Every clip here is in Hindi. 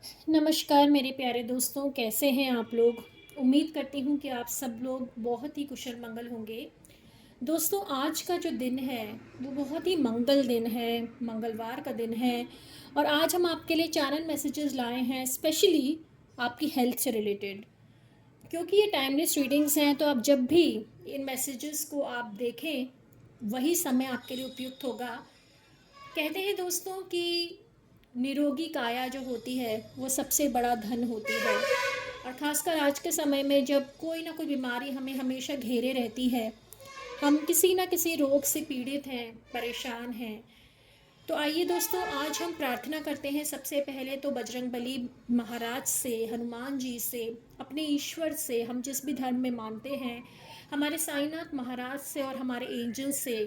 नमस्कार मेरे प्यारे दोस्तों, कैसे हैं आप लोग। उम्मीद करती हूँ कि आप सब लोग बहुत ही कुशल मंगल होंगे। दोस्तों, आज का जो दिन है वो बहुत ही मंगल दिन है, मंगलवार का दिन है। और आज हम आपके लिए चैनल मैसेजेस लाए हैं स्पेशली आपकी हेल्थ से रिलेटेड। क्योंकि ये टाइमलेस रीडिंग्स हैं, तो आप जब भी इन मैसेजेस को आप देखें वही समय आपके लिए उपयुक्त होगा। कहते हैं दोस्तों कि निरोगी काया जो होती है वो सबसे बड़ा धन होती है। और ख़ासकर आज के समय में जब कोई ना कोई बीमारी हमें हमेशा घेरे रहती है, हम किसी ना किसी रोग से पीड़ित हैं, परेशान हैं। तो आइए दोस्तों, आज हम प्रार्थना करते हैं सबसे पहले तो बजरंगबली महाराज से, हनुमान जी से, अपने ईश्वर से, हम जिस भी धर्म में मानते हैं, हमारे साईनाथ महाराज से और हमारे एंजल से,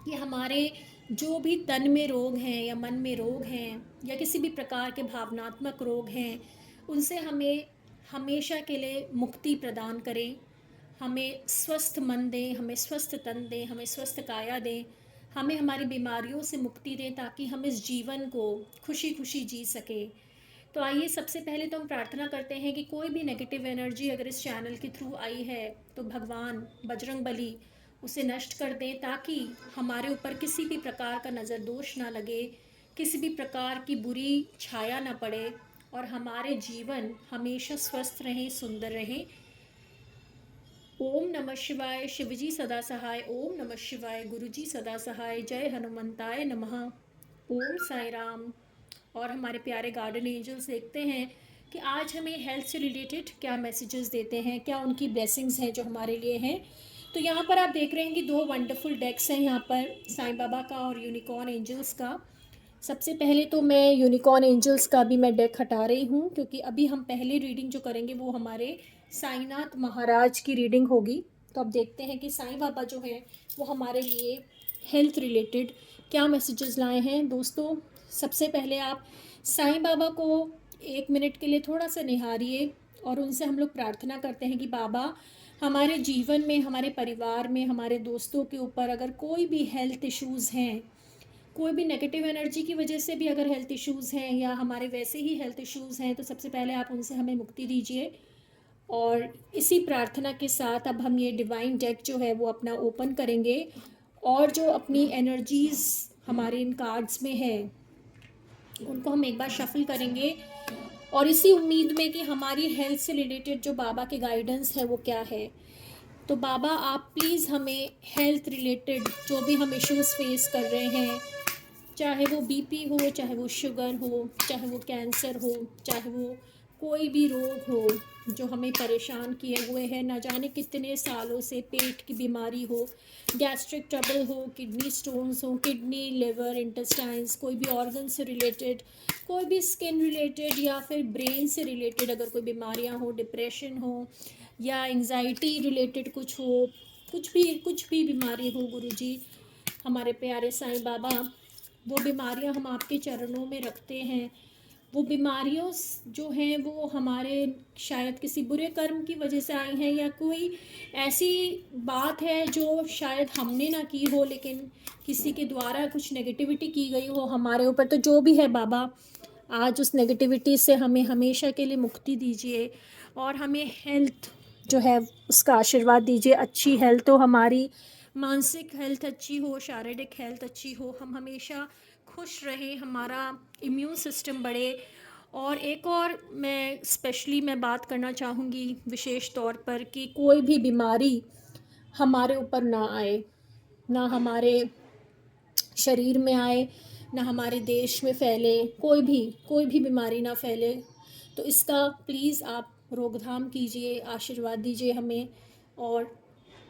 कि हमारे जो भी तन में रोग हैं या मन में रोग हैं या किसी भी प्रकार के भावनात्मक रोग हैं, उनसे हमें हमेशा के लिए मुक्ति प्रदान करें। हमें स्वस्थ मन दें, हमें स्वस्थ तन दें, हमें स्वस्थ काया दें, हमें हमारी बीमारियों से मुक्ति दें ताकि हम इस जीवन को खुशी खुशी जी सकें। तो आइए, सबसे पहले तो हम प्रार्थना करते हैं कि कोई भी नेगेटिव एनर्जी अगर इस चैनल के थ्रू आई है तो भगवान बजरंग बली उसे नष्ट कर दें, ताकि हमारे ऊपर किसी भी प्रकार का नज़र दोष ना लगे, किसी भी प्रकार की बुरी छाया ना पड़े, और हमारे जीवन हमेशा स्वस्थ रहें, सुंदर रहें। ओम नमः शिवाय। शिवजी सदा सहाय। ओम नमः शिवाय। गुरुजी सदा सहाय। जय हनुमंताय नमः। ओम साई राम। और हमारे प्यारे गार्डन एंजल्स देखते हैं कि आज हमें हेल्थ से रिलेटेड क्या मैसेजेस देते हैं, क्या उनकी ब्लेसिंग्स हैं जो हमारे लिए हैं। तो यहाँ पर आप देख रहे हैं कि दो वंडरफुल डेक्स हैं, यहाँ पर साईं बाबा का और यूनिकॉर्न एंजल्स का। सबसे पहले तो मैं यूनिकॉर्न एंजल्स का भी मैं डेक हटा रही हूँ, क्योंकि अभी हम पहली रीडिंग जो करेंगे वो हमारे साईनाथ महाराज की रीडिंग होगी। तो अब देखते हैं कि साईं बाबा जो हैं वो हमारे लिए हेल्थ रिलेटेड क्या मैसेजेस लाए हैं। दोस्तों, सबसे पहले आप साईं बाबा को 1 मिनट के लिए थोड़ा सा निहारिए और उनसे हम लोग प्रार्थना करते हैं कि बाबा, हमारे जीवन में, हमारे परिवार में, हमारे दोस्तों के ऊपर अगर कोई भी हेल्थ इश्यूज़ हैं, कोई भी नेगेटिव एनर्जी की वजह से भी अगर हेल्थ इश्यूज़ हैं या हमारे वैसे ही हेल्थ इश्यूज़ हैं, तो सबसे पहले आप उनसे हमें मुक्ति दीजिए। और इसी प्रार्थना के साथ अब हम ये डिवाइन डेक जो है वो अपना ओपन करेंगे, और जो अपनी एनर्जीज़ हमारे इन कार्ड्स में है उनको हम एक बार शफल करेंगे, और इसी उम्मीद में कि हमारी हेल्थ से रिलेटेड जो बाबा के गाइडेंस है वो क्या है। तो बाबा, आप प्लीज़ हमें हेल्थ रिलेटेड जो भी हम इश्यूज़ फेस कर रहे हैं, चाहे वो बीपी हो, चाहे वो शुगर हो, चाहे वो कैंसर हो, चाहे वो कोई भी रोग हो जो हमें परेशान किए हुए हैं, ना जाने कितने सालों से, पेट की बीमारी हो, गैस्ट्रिक ट्रबल हो, किडनी स्टोन्स हो, किडनी, लिवर, इंटेस्टाइन्स, कोई भी ऑर्गन से रिलेटेड, कोई भी स्किन रिलेटेड या फिर ब्रेन से रिलेटेड अगर कोई बीमारियां हो, डिप्रेशन हो या एंजाइटी रिलेटेड कुछ हो, कुछ भी बीमारी हो गुरुजी, हमारे प्यारे साईं बाबा, वो बीमारियां हम आपके चरणों में रखते हैं। वो बीमारियों जो हैं वो हमारे शायद किसी बुरे कर्म की वजह से आई हैं, या कोई ऐसी बात है जो शायद हमने ना की हो, लेकिन किसी के द्वारा कुछ नेगेटिविटी की गई हो हमारे ऊपर। तो जो भी है बाबा, आज उस नेगेटिविटी से हमें हमेशा के लिए मुक्ति दीजिए, और हमें हेल्थ जो है उसका आशीर्वाद दीजिए। अच्छी हेल्थ हो हमारी, मानसिक हेल्थ अच्छी हो, शारीरिक हेल्थ अच्छी हो, हम हमेशा खुश रहें, हमारा इम्यून सिस्टम बढ़े। और एक और मैं बात करना चाहूँगी विशेष तौर पर, कि कोई भी बीमारी हमारे ऊपर ना आए, ना हमारे शरीर में आए, ना हमारे देश में फैले, कोई भी बीमारी ना फैले। तो इसका प्लीज़ आप रोकथाम कीजिए, आशीर्वाद दीजिए हमें, और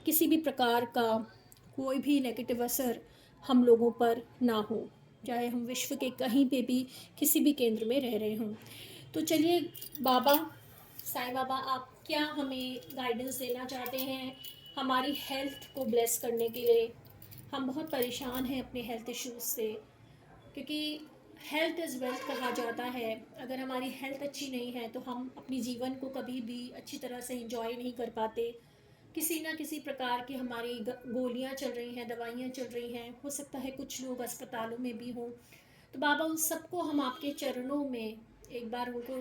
किसी भी प्रकार का कोई भी नेगेटिव असर हम लोगों पर ना हो, चाहे हम विश्व के कहीं पे भी किसी भी केंद्र में रह रहे हों। तो चलिए बाबा, साईं बाबा, आप क्या हमें गाइडेंस देना चाहते हैं हमारी हेल्थ को ब्लेस करने के लिए। हम बहुत परेशान हैं अपने हेल्थ इश्यूज़ से, क्योंकि हेल्थ इज़ वेल्थ कहा जाता है। अगर हमारी हेल्थ अच्छी नहीं है तो हम अपनी जीवन को कभी भी अच्छी तरह से इंजॉय नहीं कर पाते। किसी ना किसी प्रकार की हमारी गोलियां चल रही हैं, दवाइयाँ चल रही हैं, हो सकता है कुछ लोग अस्पतालों में भी हों। तो बाबा, उन सबको हम आपके चरणों में एक बार उनको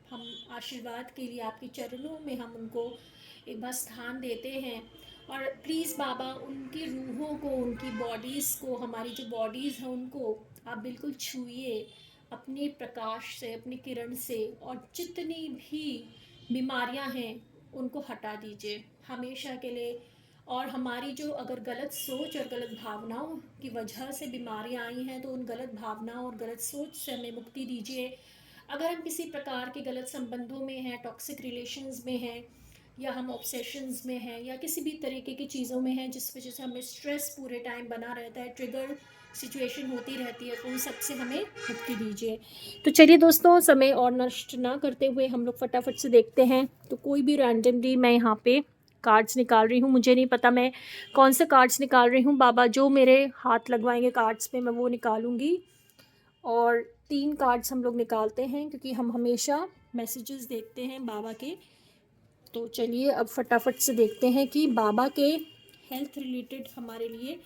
हम आशीर्वाद के लिए आपके चरणों में हम उनको एक बार स्थान देते हैं। और प्लीज़ बाबा उनकी रूहों को, उनकी बॉडीज़ को, हमारी जो बॉडीज़ हैं उनको आप बिल्कुल छूइए अपने प्रकाश से, अपनी किरण से, और जितनी भी बीमारियां हैं उनको हटा दीजिए हमेशा के लिए। और हमारी जो अगर गलत सोच और गलत भावनाओं की वजह से बीमारियां आई हैं तो उन गलत भावनाओं और गलत सोच से हमें मुक्ति दीजिए। अगर हम किसी प्रकार के गलत संबंधों में हैं, टॉक्सिक रिलेशंस में हैं, या हम ऑब्सेशंस में हैं, या किसी भी तरीके की चीज़ों में हैं जिस वजह से हमें स्ट्रेस पूरे टाइम बना रहता है, ट्रिगर सिचुएशन होती रहती है, तो उन सब से हमें मुक्ति दीजिए। तो चलिए दोस्तों, समय और नष्ट ना करते हुए हम लोग फटाफट से देखते हैं। तो कोई भी रैंडमली मैं यहाँ पे कार्ड्स निकाल रही हूँ, मुझे नहीं पता मैं कौन से कार्ड्स निकाल रही हूँ, बाबा जो मेरे हाथ लगवाएंगे कार्ड्स पे मैं वो निकालूंगी। और 3 कार्ड्स हम लोग निकालते हैं क्योंकि हम हमेशा मैसेजेस देखते हैं बाबा के। तो चलिए अब फटाफट से देखते हैं कि बाबा के हेल्थ रिलेटेड हमारे लिए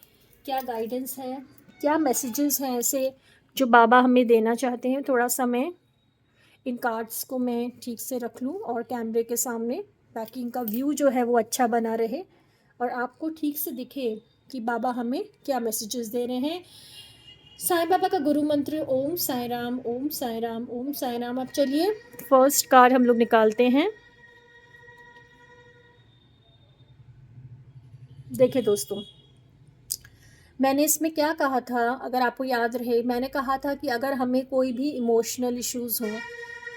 क्या गाइडेंस है, क्या मैसेजेस हैं ऐसे जो बाबा हमें देना चाहते हैं। थोड़ा सा मैं इन कार्ड्स को मैं ठीक से रख लूँ और कैमरे के सामने, ताकि इनका व्यू जो है वो अच्छा बना रहे और आपको ठीक से दिखे कि बाबा हमें क्या मैसेजेस दे रहे हैं। साईं बाबा का गुरु मंत्र ओम साई राम, ओम साई राम, ओम साई राम। अब चलिए फर्स्ट कार्ड हम लोग निकालते हैं। देखिए दोस्तों, मैंने इसमें क्या कहा था, अगर आपको याद रहे, मैंने कहा था कि अगर हमें कोई भी इमोशनल इश्यूज़ हों,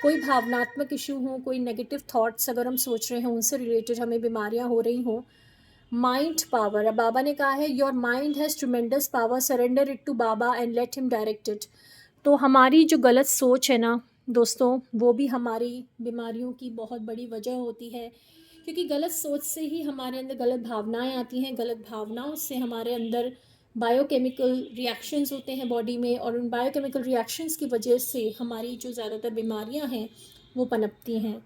कोई भावनात्मक इशू हो, कोई नेगेटिव थॉट्स अगर हम सोच रहे हैं उनसे रिलेटेड हमें बीमारियां हो रही हों, माइंड पावर, अब बाबा ने कहा है your mind has tremendous power, surrender it to बाबा and let him direct it. तो हमारी जो गलत सोच है ना दोस्तों, वो भी हमारी बीमारियों की बहुत बड़ी वजह होती है, क्योंकि गलत सोच से ही हमारे अंदर गलत भावनाएं आती हैं, गलत भावनाओं से हमारे अंदर बायोकेमिकल रिएक्शंस होते हैं बॉडी में, और उन बायोकेमिकल रिएक्शंस की वजह से हमारी जो ज़्यादातर बीमारियां हैं वो पनपती हैं।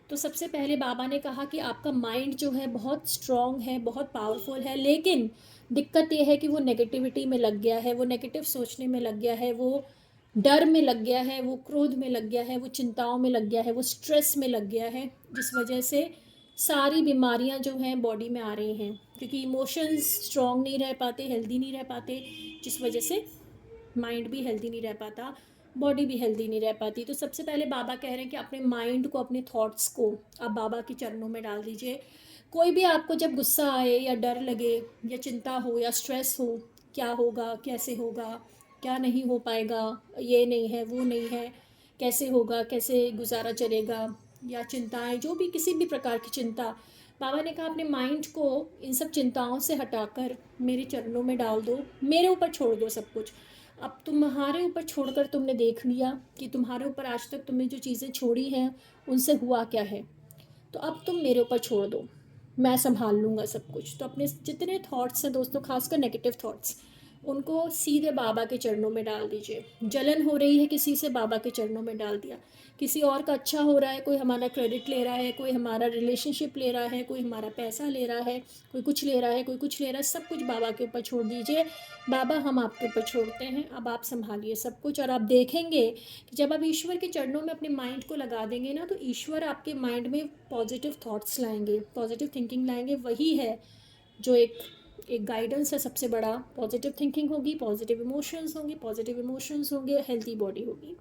तो सबसे पहले बाबा ने कहा कि आपका माइंड जो है बहुत स्ट्रॉन्ग है, बहुत पावरफुल है, लेकिन दिक्कत ये है कि वो नेगेटिविटी में लग गया है, वो नेगेटिव सोचने में लग गया है, वो डर में लग गया है, वो क्रोध में लग गया है, वो चिंताओं में लग गया है, वो स्ट्रेस में लग गया है, जिस वजह से सारी बीमारियां जो हैं बॉडी में आ रही हैं, क्योंकि इमोशंस स्ट्रॉन्ग नहीं रह पाते, हेल्दी नहीं रह पाते, जिस वजह से माइंड भी हेल्दी नहीं रह पाता, बॉडी भी हेल्दी नहीं रह पाती। तो सबसे पहले बाबा कह रहे हैं कि अपने माइंड को, अपने थॉट्स को आप बाबा के चरणों में डाल दीजिए। कोई भी आपको जब गुस्सा आए या डर लगे या चिंता हो या स्ट्रेस हो, क्या होगा, कैसे होगा, क्या नहीं हो पाएगा, ये नहीं है, वो नहीं है, कैसे होगा, कैसे गुजारा चलेगा, या चिंताएं, जो भी किसी भी प्रकार की चिंता, बाबा ने कहा अपने माइंड को इन सब चिंताओं से हटाकर मेरे चरणों में डाल दो, मेरे ऊपर छोड़ दो सब कुछ। अब तुम्हारे ऊपर छोड़कर तुमने देख लिया कि तुम्हारे ऊपर आज तक तुमने जो चीज़ें छोड़ी हैं उनसे हुआ क्या है, तो अब तुम मेरे ऊपर छोड़ दो, मैं संभाल लूँगा सब कुछ। तो अपने जितने थॉट्स हैं दोस्तों, खासकर नेगेटिव थॉट्स, उनको सीधे बाबा के चरणों में डाल दीजिए। जलन हो रही है किसी से, बाबा के चरणों में डाल दिया। किसी और का अच्छा हो रहा है, कोई हमारा क्रेडिट ले रहा है, कोई हमारा रिलेशनशिप ले रहा है, कोई हमारा पैसा ले रहा है, कोई कुछ ले रहा है, कोई कुछ ले रहा है, सब कुछ बाबा के ऊपर छोड़ दीजिए। बाबा हम आपके ऊपर छोड़ते हैं, अब आप संभालिए सब कुछ। और आप देखेंगे कि जब आप ईश्वर के चरणों में अपने माइंड को लगा देंगे ना, तो ईश्वर आपके माइंड में पॉजिटिव थॉट्स लाएंगे, पॉजिटिव थिंकिंग लाएंगे। वही है जो एक गाइडेंस है सबसे बड़ा। पॉजिटिव थिंकिंग होगी, पॉजिटिव इमोशंस होंगे, पॉजिटिव इमोशंस होंगे, हेल्थी बॉडी होगी।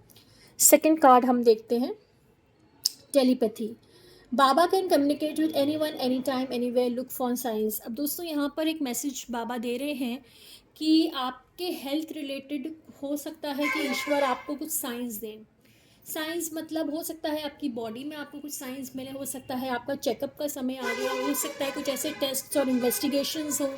सेकंड कार्ड हम देखते हैं, telepathy. Baba can communicate with anyone, any time, anywhere, look for science. अब दोस्तों यहाँ पर एक मैसेज बाबा दे रहे हैं कि आपके हेल्थ रिलेटेड हो सकता है कि ईश्वर आपको कुछ साइंस दें। साइंस मतलब हो सकता है आपकी बॉडी में आपको कुछ साइंस मिले, हो सकता है आपका चेकअप का समय आ गया, हो सकता है कुछ ऐसे टेस्ट और इन्वेस्टिगेशंस हो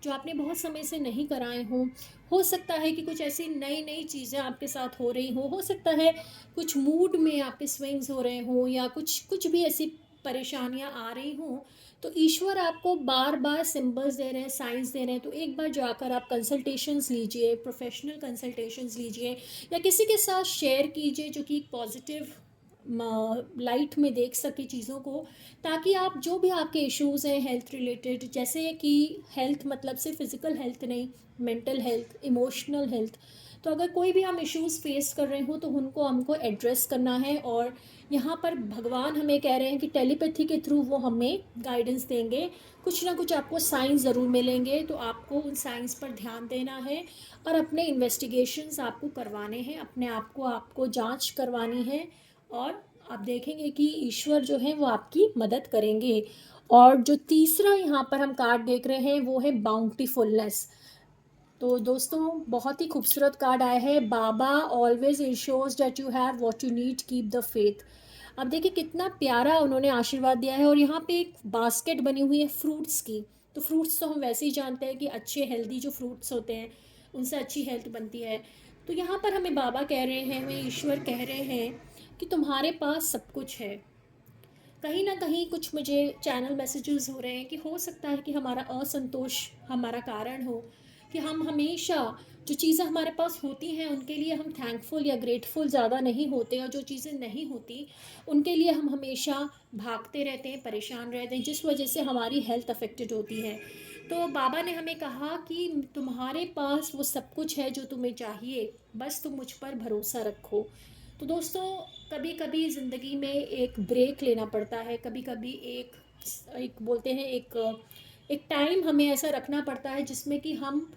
जो आपने बहुत समय से नहीं कराए हों, हो सकता है कि कुछ ऐसी नई नई चीज़ें आपके साथ हो रही हों, हो सकता है कुछ मूड में आपके स्विंग्स हो रहे हों, या कुछ कुछ भी ऐसी परेशानियां आ रही हों। तो ईश्वर आपको बार बार सिंबल्स दे रहे हैं, साइंस दे रहे हैं। तो एक बार जाकर आप कंसल्टेशंस लीजिए, प्रोफेशनल कंसल्टेशंस लीजिए, या किसी के साथ शेयर कीजिए जो कि पॉजिटिव लाइट में देख सके चीज़ों को, ताकि आप जो भी आपके इश्यूज़ हैं हेल्थ रिलेटेड, जैसे कि हेल्थ मतलब सिर्फ फिज़िकल हेल्थ नहीं, मेंटल हेल्थ, इमोशनल हेल्थ, तो अगर कोई भी हम इश्यूज़ फेस कर रहे हो तो उनको हमको एड्रेस करना है, और यहाँ पर भगवान हमें कह रहे हैं कि टेलीपैथी के थ्रू वो हमें गाइडेंस देंगे। कुछ ना कुछ आपको साइंस ज़रूर मिलेंगे, तो आपको उन साइंस पर ध्यान देना है और अपने इन्वेस्टिगेशंस आपको करवाने हैं, अपने आप को आपको जांच करवानी है, और आप देखेंगे कि ईश्वर जो है वो आपकी मदद करेंगे। और जो तीसरा यहाँ पर हम कार्ड देख रहे हैं वो है बाउंटीफुलनेस। तो दोस्तों बहुत ही खूबसूरत कार्ड आया है, बाबा always ensures that you have what you need, keep the faith. अब देखिए कितना प्यारा उन्होंने आशीर्वाद दिया है, और यहाँ पे एक बास्केट बनी हुई है फ्रूट्स की। तो फ्रूट्स तो हम वैसे ही जानते हैं कि अच्छे हेल्दी जो फ्रूट्स होते हैं उनसे अच्छी हेल्थ बनती है। तो यहाँ पर हमें बाबा कह रहे हैं, हमें ईश्वर कह रहे हैं कि तुम्हारे पास सब कुछ है। कहीं ना कहीं कुछ मुझे चैनल मैसेजेस हो रहे हैं कि हो सकता है कि हमारा असंतोष हमारा कारण हो, कि हम हमेशा जो चीज़ें हमारे पास होती हैं उनके लिए हम थैंकफुल या ग्रेटफुल ज़्यादा नहीं होते, और जो चीज़ें नहीं होती उनके लिए हम हमेशा भागते रहते हैं, परेशान रहते हैं, जिस वजह से हमारी हेल्थ अफेक्टेड होती है। तो बाबा ने हमें कहा कि तुम्हारे पास वो सब कुछ है जो तुम्हें चाहिए, बस तुम मुझ पर भरोसा रखो। तो दोस्तों कभी कभी ज़िंदगी में एक ब्रेक लेना पड़ता है, कभी कभी एक एक बोलते हैं एक टाइम हमें ऐसा रखना पड़ता है जिसमें कि हम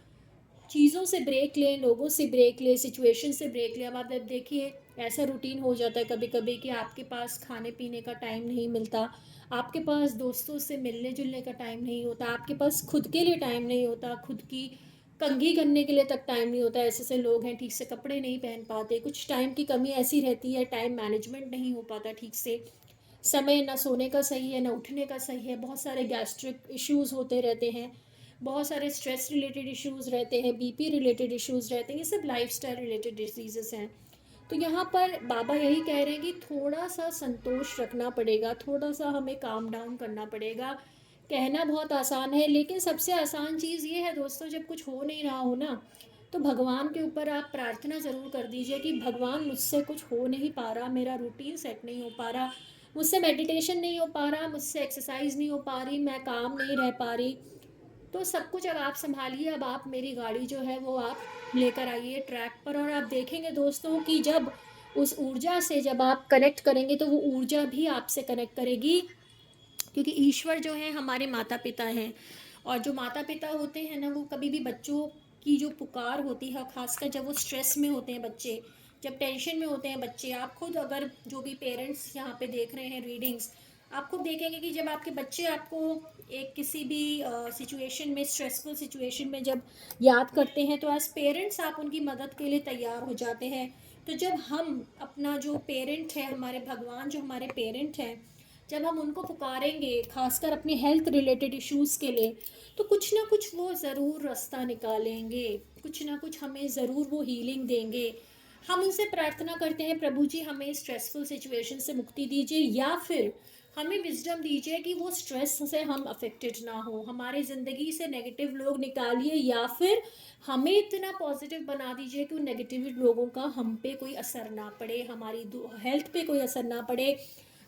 चीज़ों से ब्रेक लें, लोगों से ब्रेक लें, सिचुएशन से ब्रेक लें। अब आप देखिए ऐसा रूटीन हो जाता है कभी कभी कि आपके पास खाने पीने का टाइम नहीं मिलता, आपके पास दोस्तों से मिलने जुलने का टाइम नहीं होता, आपके पास खुद के लिए टाइम नहीं होता, खुद की कंघी करने के लिए तक टाइम नहीं होता। ऐसे ऐसे लोग हैं ठीक से कपड़े नहीं पहन पाते, कुछ टाइम की कमी ऐसी रहती है, टाइम मैनेजमेंट नहीं हो पाता ठीक से, समय ना सोने का सही है ना उठने का सही है, बहुत सारे गैस्ट्रिक इश्यूज़ होते रहते हैं, बहुत सारे स्ट्रेस रिलेटेड इश्यूज़ रहते हैं, बीपी रिलेटेड इश्यूज़ रहते हैं, ये सब लाइफस्टाइल रिलेटेड डिजीज़ेस हैं। तो यहाँ पर बाबा यही कह रहे हैं कि थोड़ा सा संतोष रखना पड़ेगा, थोड़ा सा हमें काम डाउन करना पड़ेगा। कहना बहुत आसान है, लेकिन सबसे आसान चीज़ ये है दोस्तों, जब कुछ हो नहीं रहा हो ना, तो भगवान के ऊपर आप प्रार्थना ज़रूर कर दीजिए कि भगवान मुझसे कुछ हो नहीं पा रहा, मेरा रूटीन सेट नहीं हो पा रहा, मुझसे मेडिटेशन नहीं हो पा रहा, मुझसे एक्सरसाइज नहीं हो पा रही, मैं काम नहीं रह पा रही, तो सब कुछ अब आप संभालिए। अब आप मेरी गाड़ी जो है वो आप लेकर आइए ट्रैक पर, और आप देखेंगे दोस्तों कि जब उस ऊर्जा से जब आप कनेक्ट करेंगे तो वो ऊर्जा भी आपसे कनेक्ट करेगी, क्योंकि ईश्वर जो है हमारे माता पिता हैं, और जो माता पिता होते हैं ना वो कभी भी बच्चों की जो पुकार होती है, खासकर जब वो स्ट्रेस में होते हैं बच्चे, जब टेंशन में होते हैं बच्चे, आप खुद अगर जो भी पेरेंट्स यहाँ पे देख रहे हैं रीडिंग्स, आप खुद देखेंगे कि जब आपके बच्चे आपको एक किसी भी सिचुएशन में, स्ट्रेसफुल सिचुएशन में जब याद करते हैं, तो एज पेरेंट्स आप उनकी मदद के लिए तैयार हो जाते हैं। तो जब हम अपना जो पेरेंट है, हमारे भगवान जो हमारे पेरेंट हैं, जब हम उनको पुकारेंगे खासकर अपने हेल्थ रिलेटेड इश्यूज़ के लिए, तो कुछ ना कुछ वो ज़रूर रास्ता निकालेंगे, कुछ ना कुछ हमें ज़रूर वो हीलिंग देंगे। हम उनसे प्रार्थना करते हैं, प्रभु जी हमें स्ट्रेसफुल सिचुएशन से मुक्ति दीजिए, या फिर हमें विजडम दीजिए कि वो स्ट्रेस से हम अफेक्टेड ना हो, हमारी ज़िंदगी से नेगेटिव लोग निकालिए, या फिर हमें इतना पॉजिटिव बना दीजिए कि उन नेगेटिव लोगों का हम पे कोई असर ना पड़े, हमारी हेल्थ पे कोई असर ना पड़े।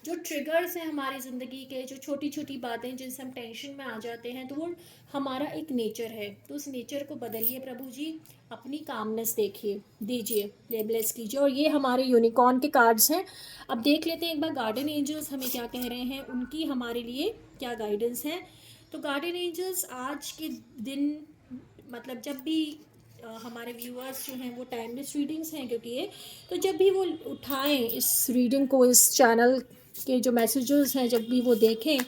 जो ट्रिगर्स हैं हमारी ज़िंदगी के, जो छोटी छोटी बातें जिनसे हम टेंशन में आ जाते हैं, तो वो हमारा एक नेचर है, तो उस नेचर को बदलिए प्रभु जी, अपनी कामनेस देखिए, दीजिए, ले ब्लेस कीजिए। और ये हमारे यूनिकॉर्न के कार्ड्स हैं। अब देख लेते हैं एक बार गार्डन एंजल्स हमें क्या कह रहे हैं, उनकी हमारे लिए क्या गाइडेंस है। तो गार्डन एंजल्स आज के दिन, मतलब जब भी हमारे व्यूअर्स जो हैं वो टाइमलेस रीडिंग्स हैं क्योंकि ये, तो जब भी वो उठाएं इस रीडिंग को, इस चैनल के जो मैसेजेस हैं जब भी वो देखें,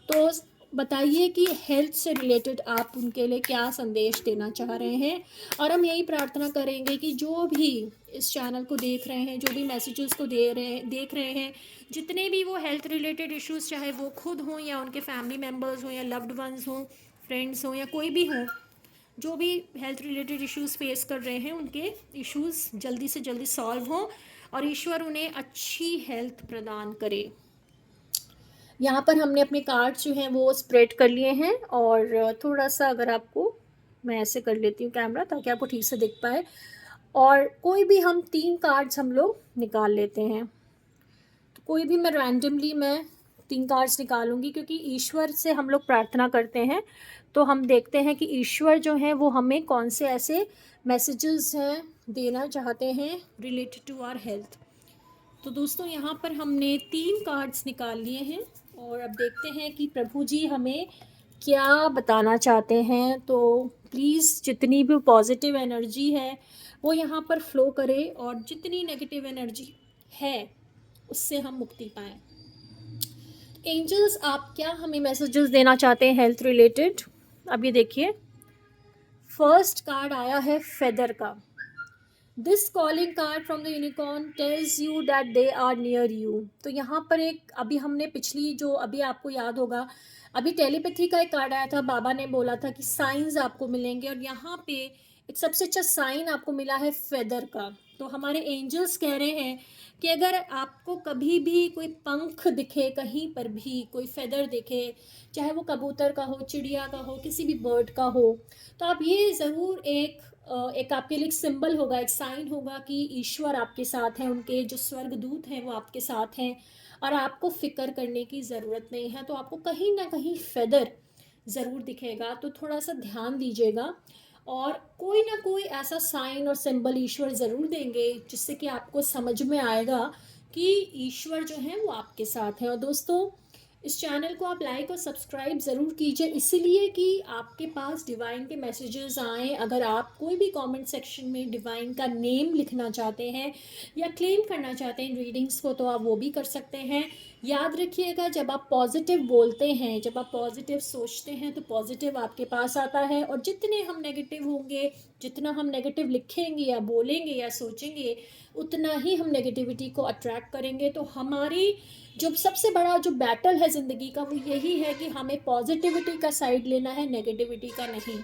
तो बताइए कि हेल्थ से रिलेटेड आप उनके लिए क्या संदेश देना चाह रहे हैं। और हम यही प्रार्थना करेंगे कि जो भी इस चैनल को देख रहे हैं, जो भी मैसेजेस को देख रहे हैं, जितने भी वो हेल्थ रिलेटेड इश्यूज़, चाहे वो खुद हों या उनके फैमिली मेम्बर्स हों या लव्ड वंस हों, फ्रेंड्स हों या कोई भी हों, जो भी हेल्थ रिलेटेड इश्यूज़ फेस कर रहे हैं, उनके इश्यूज़ जल्दी से जल्दी सॉल्व हों और ईश्वर उन्हें अच्छी हेल्थ प्रदान करे। यहाँ पर हमने अपने कार्ड्स जो हैं वो स्प्रेड कर लिए हैं, और थोड़ा सा अगर आपको, मैं ऐसे कर लेती हूँ कैमरा ताकि आपको ठीक से दिख पाए, और कोई भी हम 3 कार्ड्स हम लोग निकाल लेते हैं। तो कोई भी मैं रैंडमली 3 कार्ड्स निकालूंगी, क्योंकि ईश्वर से हम लोग प्रार्थना करते हैं, तो हम देखते हैं कि ईश्वर जो है वो हमें कौन से ऐसे मैसेजेस हैं देना चाहते हैं रिलेटेड टू आवर हेल्थ। तो दोस्तों यहाँ पर हमने 3 कार्ड्स निकाल लिए हैं और अब देखते हैं कि प्रभु जी हमें क्या बताना चाहते हैं। तो प्लीज़ जितनी भी पॉजिटिव एनर्जी है वो यहाँ पर फ्लो करे और जितनी नेगेटिव एनर्जी है उससे हम मुक्ति पाएँ। एंजल्स आप क्या हमें मैसेजेस देना चाहते हैं हेल्थ रिलेटेड? अब ये देखिए, फर्स्ट कार्ड आया है फेदर का। This calling card from the unicorn tells you that they are near you. तो यहाँ पर एक अभी हमने पिछली जो अभी आपको याद होगा, अभी टेलीपैथी का एक कार्ड आया था, बाबा ने बोला था कि साइंस आपको मिलेंगे, और यहाँ पे एक सबसे अच्छा साइन आपको मिला है फेदर का। तो हमारे एंजल्स कह रहे हैं कि अगर आपको कभी भी कोई पंख दिखे, कहीं पर भी कोई फेदर दिखे, चाहे वो कबूतर का हो, चिड़िया का हो, किसी भी बर्ड का हो, तो आप ये ज़रूर एक आपके लिए एक सिंबल होगा, एक साइन होगा कि ईश्वर आपके साथ हैं, उनके जो स्वर्गदूत हैं वो आपके साथ हैं और आपको फिक्र करने की ज़रूरत नहीं है। तो आपको कहीं ना कहीं फेदर ज़रूर दिखेगा, तो थोड़ा सा ध्यान दीजिएगा और कोई ना कोई ऐसा साइन और सिंबल ईश्वर ज़रूर देंगे जिससे कि आपको समझ में आएगा कि ईश्वर जो है वो आपके साथ हैं। और दोस्तों इस चैनल को आप लाइक और सब्सक्राइब ज़रूर कीजिए, इसलिए कि आपके पास डिवाइन के मैसेजेस आएँ। अगर आप कोई भी कमेंट सेक्शन में डिवाइन का नेम लिखना चाहते हैं या क्लेम करना चाहते हैं रीडिंग्स को, तो आप वो भी कर सकते हैं। याद रखिएगा, जब आप पॉजिटिव बोलते हैं, जब आप पॉजिटिव सोचते हैं, तो पॉजिटिव आपके पास आता है, और जितने हम नेगेटिव होंगे, जितना हम नेगेटिव लिखेंगे या बोलेंगे या सोचेंगे, उतना ही हम नेगेटिविटी को अट्रैक्ट करेंगे। तो हमारी जो सबसे बड़ा जो बैटल है ज़िंदगी का वो यही है कि हमें पॉजिटिविटी का साइड लेना है, नेगेटिविटी का नहीं।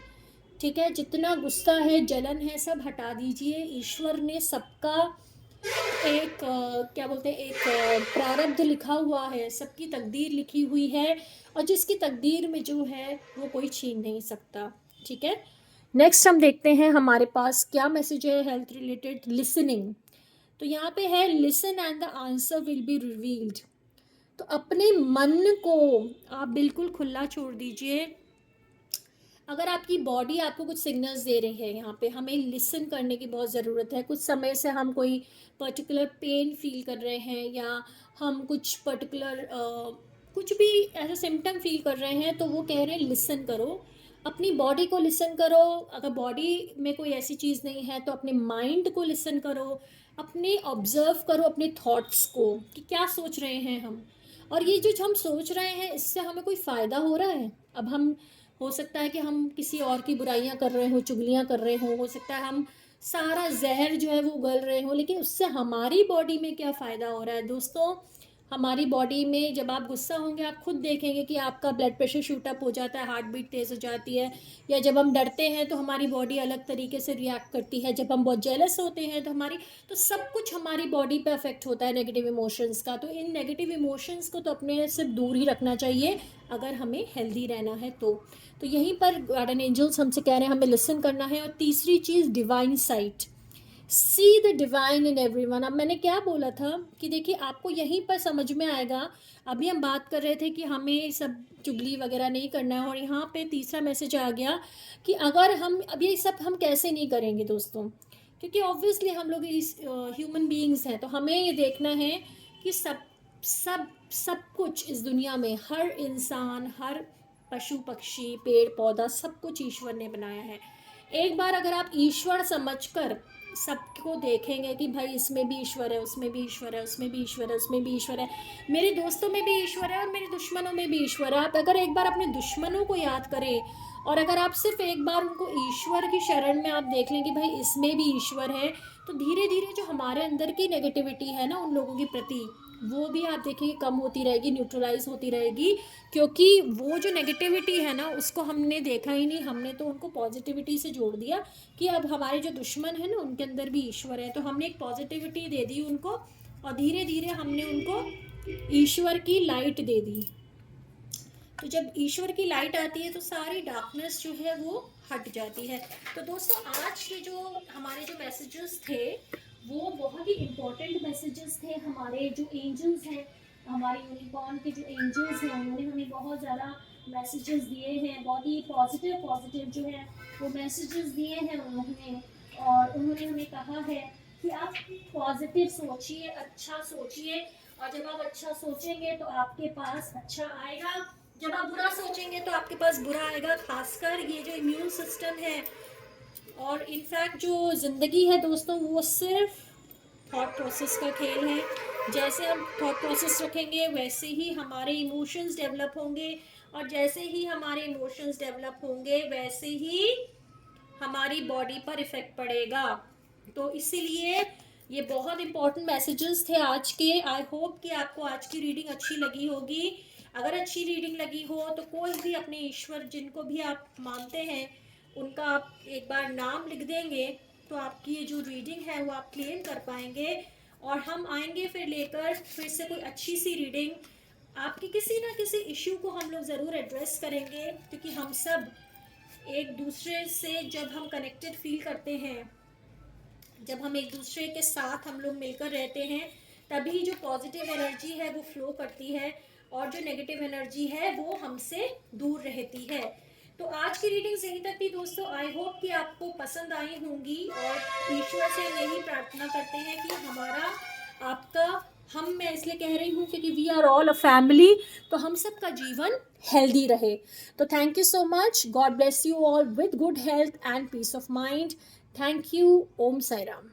ठीक है, जितना गुस्सा है, जलन है, सब हटा दीजिए। ईश्वर ने सबका एक क्या बोलते हैं, एक प्रारब्ध लिखा हुआ है, सबकी तकदीर लिखी हुई है, और जिसकी तकदीर में जो है वो कोई छीन नहीं सकता। ठीक है, नेक्स्ट हम देखते हैं हमारे पास क्या मैसेज है हेल्थ रिलेटेड। लिसनिंग, तो यहाँ पे है listen and the answer will be revealed. तो अपने मन को आप बिल्कुल खुला छोड़ दीजिए। अगर आपकी बॉडी आपको कुछ सिग्नल्स दे रही है, यहाँ पे हमें लिसन करने की बहुत ज़रूरत है। कुछ समय से हम कोई पर्टिकुलर पेन फील कर रहे हैं, या हम कुछ पर्टिकुलर कुछ भी ऐसा सिम्टम फील कर रहे हैं, तो वो कह रहे हैं लिसन करो, अपनी बॉडी को लिसन करो। अगर बॉडी में कोई ऐसी चीज़ नहीं है तो अपने माइंड को लिसन करो, अपने ऑब्जर्व करो अपने थॉट्स को कि क्या सोच रहे हैं हम, और ये जो हम सोच रहे हैं इससे हमें कोई फ़ायदा हो रहा है। अब हम, हो सकता है कि हम किसी और की बुराइयां कर रहे हो, चुगलियां कर रहे हो सकता है हम सारा जहर जो है वो उगल रहे हो, लेकिन उससे हमारी बॉडी में क्या फ़ायदा हो रहा है। दोस्तों हमारी बॉडी में जब आप गुस्सा होंगे, आप खुद देखेंगे कि आपका ब्लड प्रेशर शूट अप हो जाता है, हार्ट बीट तेज़ हो जाती है, या जब हम डरते हैं तो हमारी बॉडी अलग तरीके से रिएक्ट करती है, जब हम बहुत जेलस होते हैं तो हमारी, तो सब कुछ हमारी बॉडी पे अफेक्ट होता है नेगेटिव इमोशंस का। तो इन नेगेटिव इमोशंस को तो अपने से दूर ही रखना चाहिए अगर हमें हेल्दी रहना है तो यहीं पर गार्डन एंजल्स हमसे कह रहे हैं हमें लिसन करना है। और तीसरी चीज़ divine sight, see the divine in everyone. अब मैंने क्या बोला था कि देखिए आपको यहीं पर समझ में आएगा। अभी हम बात कर रहे थे कि हमें सब चुगली वगैरह नहीं करना है, और यहाँ पे तीसरा मैसेज आ गया कि अगर हम अब ये सब हम कैसे नहीं करेंगे दोस्तों, क्योंकि ऑब्वियसली हम लोग इस ह्यूमन बीइंग्स हैं, तो हमें ये देखना है कि सब सब सब कुछ इस दुनिया में, हर इंसान, हर पशु पक्षी, पेड़ पौधा, सब कुछ ईश्वर ने बनाया है। एक बार अगर आप ईश्वर समझकर सबको देखेंगे कि भाई इसमें भी ईश्वर है, उसमें भी ईश्वर है, उसमें भी ईश्वर है, उसमें भी ईश्वर है, मेरे दोस्तों में भी ईश्वर है और मेरे दुश्मनों में भी ईश्वर है। आप अगर एक बार अपने दुश्मनों को याद करें और अगर आप सिर्फ एक बार उनको ईश्वर की शरण में आप देख लें कि भाई इसमें भी ईश्वर है, तो धीरे धीरे जो हमारे अंदर की नेगेटिविटी है ना उन लोगों के प्रति, वो भी आप देखेंगे कम होती रहेगी, न्यूट्रलाइज होती रहेगी। क्योंकि वो जो नेगेटिविटी है ना उसको हमने देखा ही नहीं, हमने तो उनको पॉजिटिविटी से जोड़ दिया कि अब हमारे जो दुश्मन है ना उनके अंदर भी ईश्वर है, तो हमने एक पॉजिटिविटी दे दी उनको, और धीरे धीरे हमने उनको ईश्वर की लाइट दे दी। तो जब ईश्वर की लाइट आती है तो सारी डार्कनेस जो है वो हट जाती है। तो दोस्तों आज के जो हमारे जो मैसेजेस थे वो बहुत ही इम्पोर्टेंट मैसेजेस थे। हमारे जो एंजल्स हैं, हमारे यूनिकॉर्न के जो एंजल्स हैं, उन्होंने हमें बहुत ज़्यादा मैसेजेस दिए हैं, बहुत ही पॉजिटिव पॉजिटिव जो है वो मैसेजेस दिए हैं उन्होंने। और उन्होंने हमें कहा है कि आप पॉजिटिव सोचिए, अच्छा सोचिए, और जब आप अच्छा सोचेंगे तो आपके पास अच्छा आएगा, जब आप बुरा सोचेंगे तो आपके पास बुरा आएगा। खासकर ये जो इम्यून सिस्टम है और इनफैक्ट जो ज़िंदगी है दोस्तों, वो सिर्फ थॉट प्रोसेस का खेल है। जैसे हम थॉट प्रोसेस रखेंगे वैसे ही हमारे इमोशंस डेवलप होंगे, और जैसे ही हमारे इमोशंस डेवलप होंगे वैसे ही हमारी बॉडी पर इफ़ेक्ट पड़ेगा। तो इसीलिए ये बहुत इंपॉर्टेंट मैसेजेस थे आज के। आई होप कि आपको आज की रीडिंग अच्छी लगी होगी। अगर अच्छी रीडिंग लगी हो तो कोई भी अपने ईश्वर जिनको भी आप मानते हैं उनका आप एक बार नाम लिख देंगे तो आपकी ये जो रीडिंग है वो आप क्लेम कर पाएंगे, और हम आएंगे फिर लेकर फिर से कोई अच्छी सी रीडिंग। आपकी किसी ना किसी इश्यू को हम लोग ज़रूर एड्रेस करेंगे, क्योंकि हम सब एक दूसरे से जब हम कनेक्टेड फील करते हैं, जब हम एक दूसरे के साथ हम लोग मिलकर रहते हैं, तभी जो पॉजिटिव एनर्जी है वो फ्लो करती है, और जो नेगेटिव एनर्जी है वो हमसे दूर रहती है। तो आज की रीडिंग्स यहीं तक थी दोस्तों। आई होप कि आपको पसंद आई होंगी, और ईश्वर से यही प्रार्थना करते हैं कि हमारा आपका, मैं इसलिए कह रही हूँ क्योंकि we are all a family, तो हम सबका जीवन हेल्दी रहे। तो thank you so much. God bless you all with good health and peace of mind. Thank you. Om Sai Ram.